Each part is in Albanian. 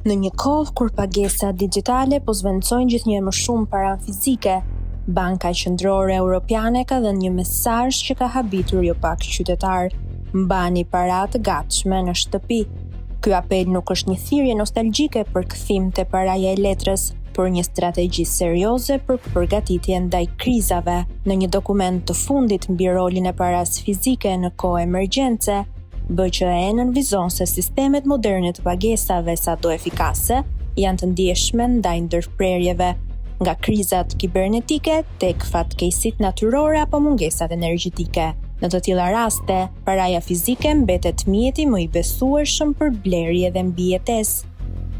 Në një kohë kur pagesat digjitale po zvendçojnë gjithnjë më shumë para fizike, Banka Qendrore Europiane ka dhënë një mesazh që ka habitur jo pak qytetarë: mbani paratë gatshme në shtëpi. Ky apel nuk është një thirrje nostalgjike për kthim te paraja e letrës, por një strategji serioze për përgatitje ndaj krizave. Në një dokument të fundit mbi rolin e paras fizike në kohë emergjence, BCE nënvizon se sistemet moderne të pagesave sado efikase janë të ndjeshme ndaj ndërprerjeve, nga krizat kibernetike tek fatkeqësitë natyrore apo mungesat energjetike. Në të tilla raste, paraja fizike mbetet mjeti më i besueshëm për blerje dhe mbijetesë.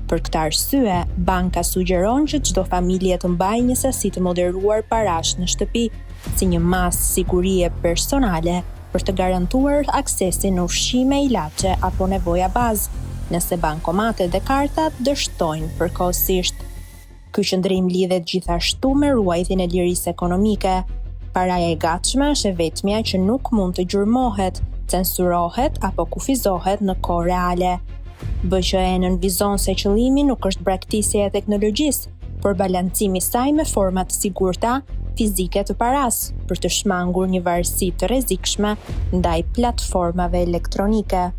Për këtë arsye, banka sugjeron që çdo familje të mbajë një sasi të moderuar parash në shtëpi, si një masë sigurie personale për të garantuar aksesin në ushqime, ilaçe apo nevoja bazë, nëse bankomatet dhe kartat dështojnë përkohësisht. Ky qëndrim lidhet gjithashtu me ruajtjen e lirisë ekonomike. Paraja e gatshme është e vetmja që nuk mund të gjurmohet, censurohet apo kufizohet në kohë reale. BCE nënvizon se qëllimi nuk është braktisja e teknologjisë, por balancimi i saj me forma të sigurta fizike të paras, për të shmangur një varësi të rrezikshme ndaj platformave elektronike.